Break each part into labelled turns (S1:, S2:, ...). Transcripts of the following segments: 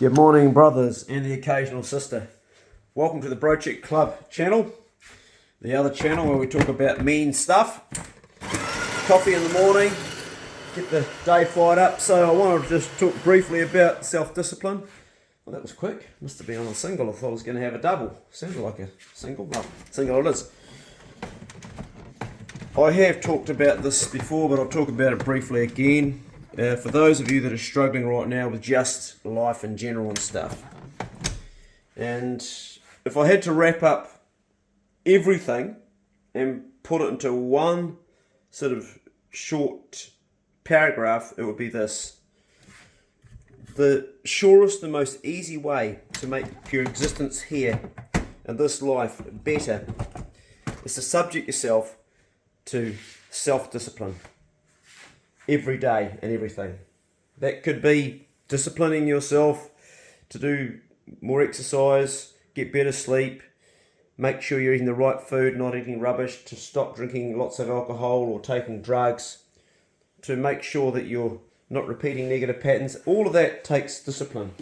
S1: Good morning, brothers and the occasional sister. Welcome to the Brochick Club channel, the other channel where we talk about mean stuff. Coffee in the morning, get the day fired up. So I wanted to just talk briefly about self-discipline. Well, that was quick. Must have been on a single. I thought I was going to have a double. Sounded like a single. Well, single it is. I have talked about this before, but I'll talk about it briefly again. For those of you that are struggling right now with just life in general and stuff. And if I had to wrap up everything and put it into one sort of short paragraph, it would be this. The surest and most easy way to make your existence here and this life better is to subject yourself to self-discipline. Every day and everything. That could be disciplining yourself to do more exercise, get better sleep, make sure you're eating the right food, not eating rubbish, to stop drinking lots of alcohol or taking drugs, to make sure that you're not repeating negative patterns. All of that takes discipline.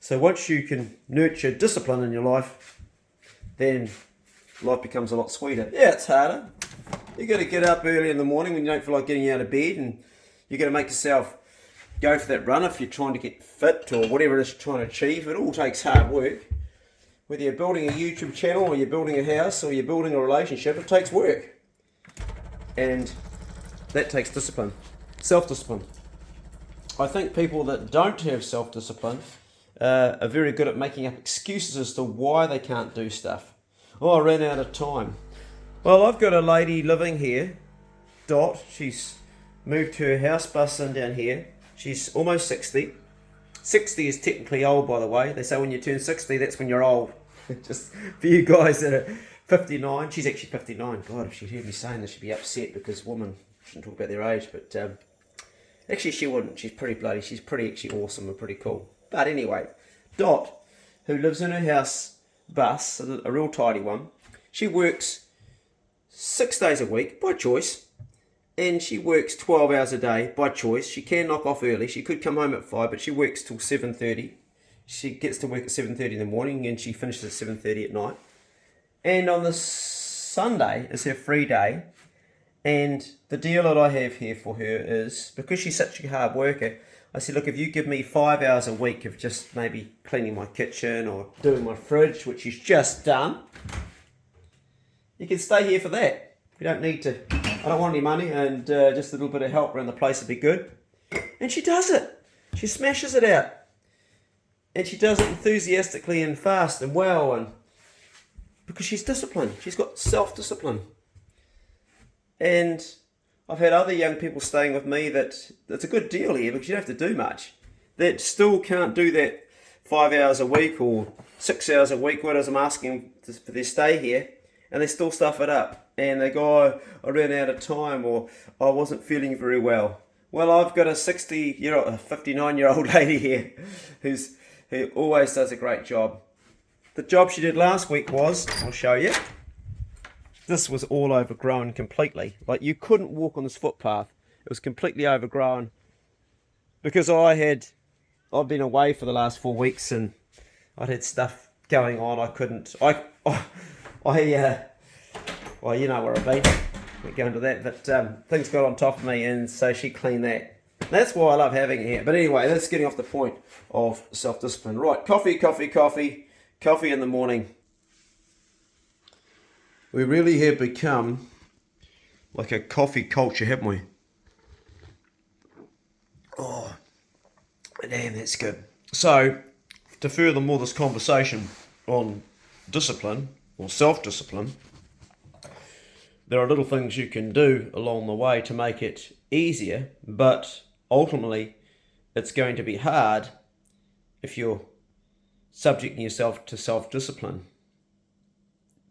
S1: So once you can nurture discipline in your life, then life becomes a lot sweeter. Yeah, it's harder. You got to get up early in the morning when you don't feel like getting out of bed, and you got to make yourself go for that run if you're trying to get fit or whatever it is you're trying to achieve. It all takes hard work. Whether you're building a YouTube channel or you're building a house or you're building a relationship, it takes work. And that takes discipline. Self-discipline. I think people that don't have self-discipline are very good at making up excuses as to why they can't do stuff. Oh, I ran out of time. Well, I've got a lady living here, Dot. She's moved her house bus in down here. She's almost 60. 60 is technically old, by the way. They say when you turn 60, that's when you're old. Just for you guys that are 59. She's actually 59. God, if she heard me saying this, she'd be upset because women shouldn't talk about their age. But actually, she wouldn't. She's pretty bloody. She's pretty actually awesome and pretty cool. But anyway, Dot, who lives in her house bus, a real tidy one, she works 6 days a week by choice, and she works 12 hours a day by choice. She can knock off early. She could come home at 5, but she works till 7:30. She gets to work at 7:30 in the morning and she finishes at 7:30 at night. And on the Sunday is her free day. And the deal that I have here for her is, because she's such a hard worker, I said, look, if you give me 5 hours a week of just maybe cleaning my kitchen or doing my fridge, which she's just done, you can stay here for that. You don't need to. I don't want any money, and just a little bit of help around the place would be good. And she does it. She smashes it out. And she does it enthusiastically and fast and well, and because she's disciplined. She's got self-discipline. And I've had other young people staying with me that's a good deal here because you don't have to do much. That still can't do that 5 hours a week or 6 hours a week, what I'm asking for their stay here. And they still stuff it up. And they go, oh, I ran out of time, or I wasn't feeling very well. Well, I've got a 59-year-old lady here who always does a great job. The job she did last week was, I'll show you. This was all overgrown completely. Like, you couldn't walk on this footpath. It was completely overgrown. Because I've been away for the last 4 weeks and I'd had stuff going on. I couldn't, well, you know where I've been. I won't go into that, but things got on top of me, and so she cleaned that. That's why I love having it here. But anyway, that's getting off the point of self-discipline. Right, coffee in the morning. We really have become like a coffee culture, haven't we? Oh, damn, that's good. So, to furthermore this conversation on discipline, or self-discipline, there are little things you can do along the way to make it easier, but ultimately it's going to be hard if you're subjecting yourself to self-discipline.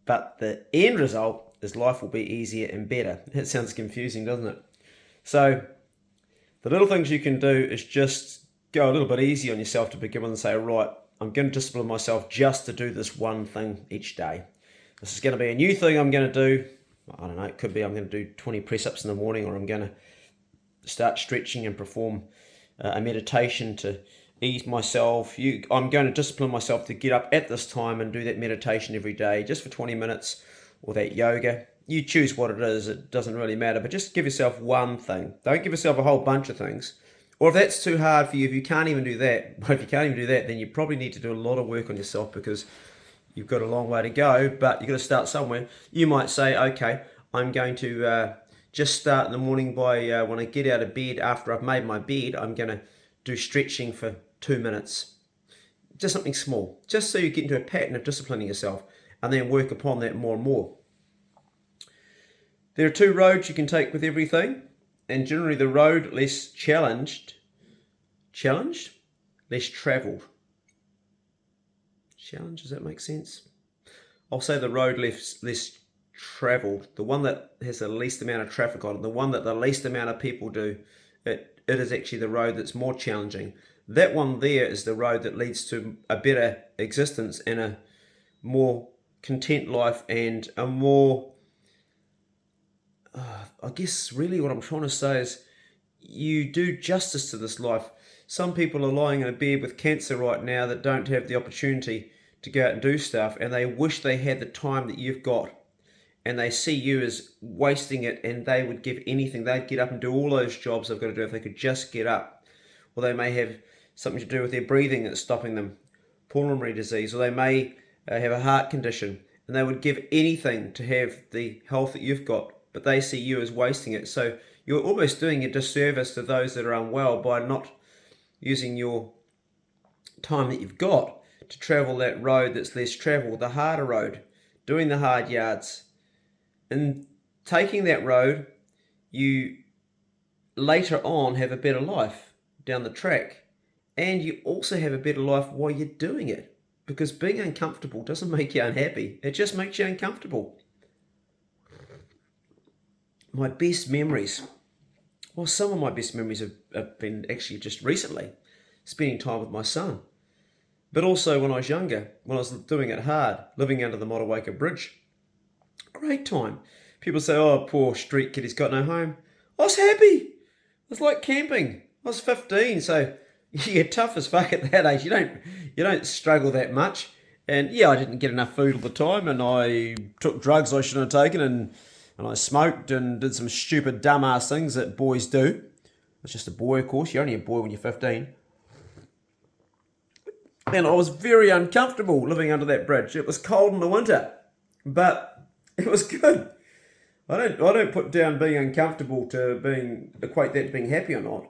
S1: But the end result is life will be easier and better. That sounds confusing, doesn't it? So the little things you can do is just go a little bit easy on yourself to begin with and say, right, I'm going to discipline myself just to do this one thing each day. This is going to be a new thing I'm going to do. I don't know, it could be I'm going to do 20 press-ups in the morning, or I'm going to start stretching and perform a meditation to ease myself. I'm going to discipline myself to get up at this time and do that meditation every day, just for 20 minutes, or that yoga. You choose what it is. It doesn't really matter, but just give yourself one thing. Don't give yourself a whole bunch of things. Or if that's too hard for you, if you can't even do that, but if you can't even do that, then you probably need to do a lot of work on yourself, because you've got a long way to go, but you've got to start somewhere. You might say, okay, I'm going to just start in the morning by when I get out of bed, after I've made my bed, I'm going to do stretching for 2 minutes. Just something small, just so you get into a pattern of disciplining yourself, and then work upon that more and more. There are two roads you can take with everything, and generally the road less challenged, less travelled. Challenge, does that make sense? I'll say the road less travelled, the one that has the least amount of traffic on it, the one that the least amount of people do, it is actually the road that's more challenging. That one there is the road that leads to a better existence and a more content life and a more, I guess really what I'm trying to say is you do justice to this life. Some people are lying in a bed with cancer right now that don't have the opportunity to go out and do stuff, and they wish they had the time that you've got, and they see you as wasting it, and they would give anything. They'd get up and do all those jobs they've got to do if they could just get up. Or they may have something to do with their breathing that's stopping them, pulmonary disease, or they may have a heart condition, and they would give anything to have the health that you've got, but they see you as wasting it. So you're almost doing a disservice to those that are unwell by not using your time that you've got to travel that road that's less travelled, the harder road, doing the hard yards. And taking that road, you later on have a better life down the track. And you also have a better life while you're doing it. Because being uncomfortable doesn't make you unhappy. It just makes you uncomfortable. My best memories, well, some of my best memories have been actually just recently, spending time with my son. But also when I was younger, when I was doing it hard, living under the Motueka Bridge. Great time. People say, oh, poor street kid, he's got no home. I was happy. It was like camping. I was 15, so you're tough as fuck at that age. You don't struggle that much. And yeah, I didn't get enough food all the time, and I took drugs I shouldn't have taken, and I smoked and did some stupid dumbass things that boys do. I was just a boy, of course. You're only a boy when you're 15. And I was very uncomfortable living under that bridge. It was cold in the winter, but it was good. I don't put down being uncomfortable to equate that to being happy or not.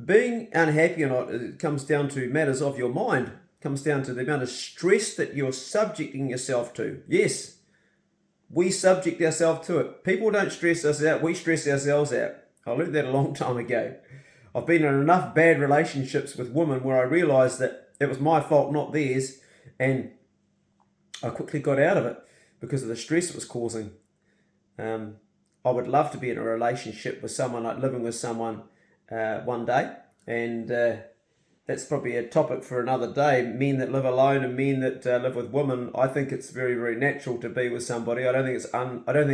S1: Being unhappy or not, it comes down to matters of your mind. It comes down to the amount of stress that you're subjecting yourself to. Yes, we subject ourselves to it. People don't stress us out, we stress ourselves out. I learned that a long time ago. I've been in enough bad relationships with women where I realised that it was my fault, not theirs, and I quickly got out of it because of the stress it was causing. I would love to be in a relationship with someone, like living with someone one day, and that's probably a topic for another day. Men that live alone and men that live with women. I think it's very, very natural to be with somebody. I don't think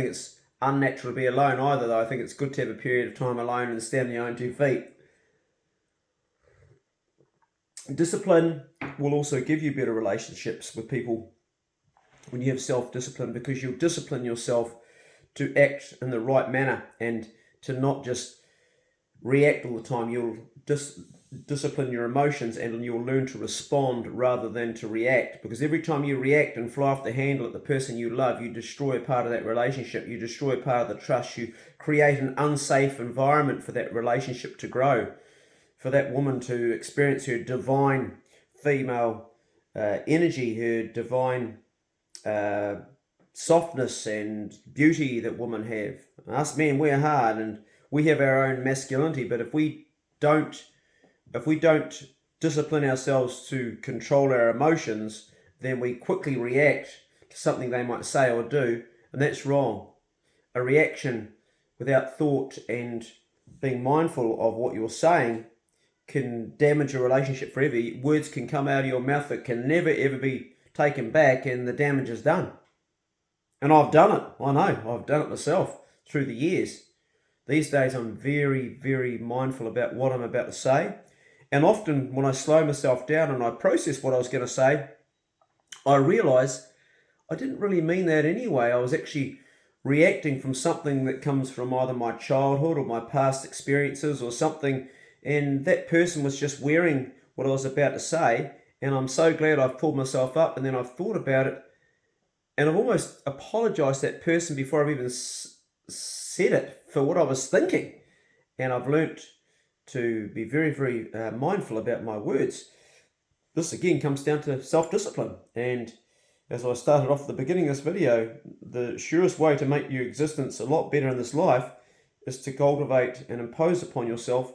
S1: it's unnatural to be alone either, though. I think it's good to have a period of time alone and stand on your own 2 feet. Discipline will also give you better relationships with people when you have self-discipline, because you'll discipline yourself to act in the right manner and to not just react all the time. You'll discipline your emotions, and you'll learn to respond rather than to react, because every time you react and fly off the handle at the person you love, you destroy a part of that relationship. You destroy a part of the trust. You create an unsafe environment for that relationship to grow, for that woman to experience her divine female energy, her divine softness and beauty that women have. Us men, we're hard and we have our own masculinity, but if we don't discipline ourselves to control our emotions, then we quickly react to something they might say or do, and that's wrong. A reaction without thought and being mindful of what you're saying can damage a relationship forever. Words can come out of your mouth that can never ever be taken back, and the damage is done. And I've done it. I know. I've done it myself through the years. These days I'm very, very mindful about what I'm about to say, And often when I slow myself down and I process what I was going to say, I realise I didn't really mean that anyway. I was actually reacting from something that comes from either my childhood or my past experiences or something, and that person was just wearing what I was about to say. And I'm so glad I've pulled myself up and then I've thought about it, and I've almost apologised to that person before I've even said it for what I was thinking. And I've learnt to be very, very mindful about my words. This again comes down to self-discipline. And as I started off at the beginning of this video, the surest way to make your existence a lot better in this life is to cultivate and impose upon yourself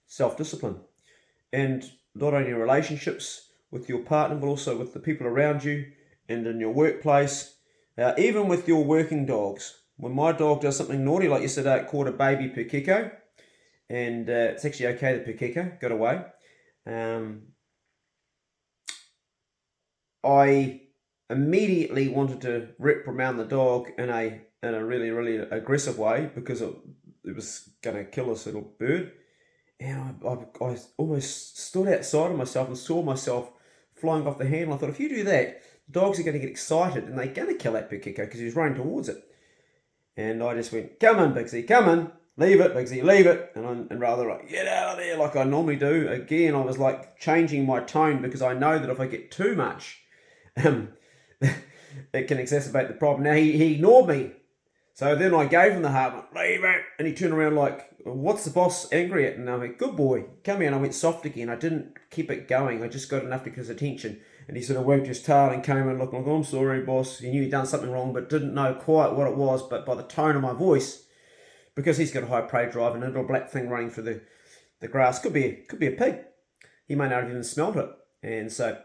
S1: self-discipline. And not only in relationships with your partner, but also with the people around you and in your workplace, even with your working dogs. When my dog does something naughty, like yesterday, it caught a baby Pukeko, and it's actually okay, the Pukeko got away. I immediately wanted to reprimand the dog in a really, really aggressive way because it was going to kill this little bird. And I almost stood outside of myself and saw myself flying off the handle. I thought, if you do that, the dogs are going to get excited and they're going to kill that Pukeko because he was running towards it. And I just went, come on, Bigsy, come on. Leave it, Bigsy, leave it. And rather like, get out of there like I normally do. Again, I was like changing my tone because I know that if I get too much, it can exacerbate the problem. Now, he ignored me. So then I gave him the heart, leave it. And he turned around like, what's the boss angry at? And I went, good boy, come here. And I went soft again. I didn't keep it going. I just got enough to get his attention. And he sort of wagged his tail and came in looking like, I'm sorry, boss. He knew he'd done something wrong, but didn't know quite what it was. But by the tone of my voice, because he's got a high prey drive and a little black thing running through the grass, could be a pig. He may not have even smelled it. And so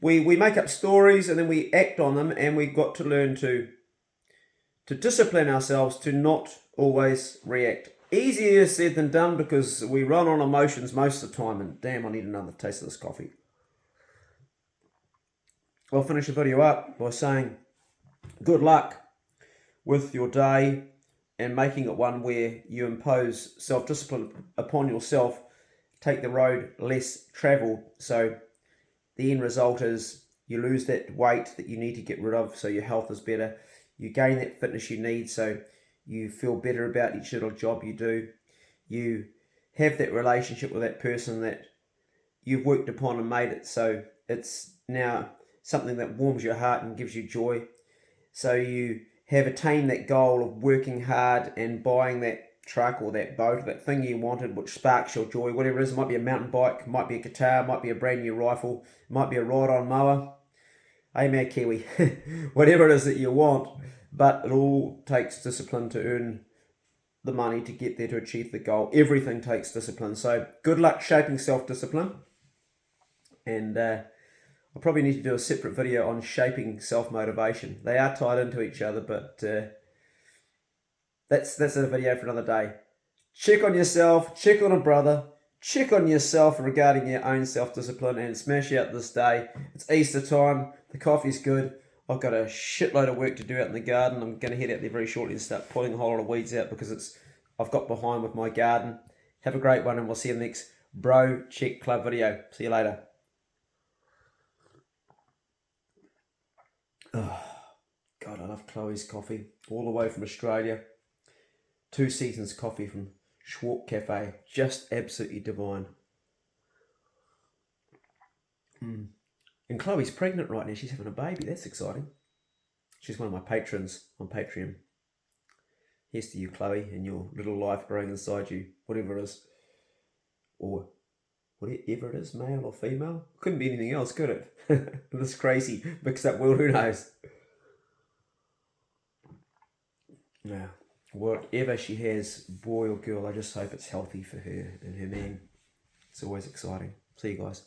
S1: we make up stories and then we act on them, and we've got to learn to discipline ourselves to not always react. Easier said than done because we run on emotions most of the time, and damn, I need another taste of this coffee. I'll finish the video up by saying good luck with your day and making it one where you impose self-discipline upon yourself, take the road less travelled. So the end result is you lose that weight that you need to get rid of so your health is better. You gain that fitness you need so you feel better about each little job you do. You have that relationship with that person that you've worked upon and made it so it's now something that warms your heart and gives you joy. So you have attained that goal of working hard and buying that truck or that boat or that thing you wanted which sparks your joy, whatever it is. It might be a mountain bike, might be a guitar, might be a brand new rifle, might be a ride-on mower. Hey, mad Kiwi, whatever it is that you want, but it all takes discipline to earn the money to get there to achieve the goal. Everything takes discipline. So good luck shaping self-discipline. And I probably need to do a separate video on shaping self-motivation. They are tied into each other, but that's a video for another day. Check on yourself, check on a brother, check on yourself regarding your own self-discipline, and smash out this day. It's Easter time. The coffee's good. I've got a shitload of work to do out in the garden. I'm going to head out there very shortly and start pulling a whole lot of weeds out because I've got behind with my garden. Have a great one, and we'll see you in the next Bro Check Club video. See you later. Oh, God, I love Chloe's coffee. All the way from Australia. 2 Seasons coffee from Schwartz Cafe. Just absolutely divine. And Chloe's pregnant right now. She's having a baby. That's exciting. She's one of my patrons on Patreon. Here's to you, Chloe, and your little life growing inside you. Whatever it is. Or whatever it is, male or female. Couldn't be anything else, could it? This crazy mixed up world, who knows? Yeah. Whatever she has, boy or girl, I just hope it's healthy for her and her man. It's always exciting. See you guys.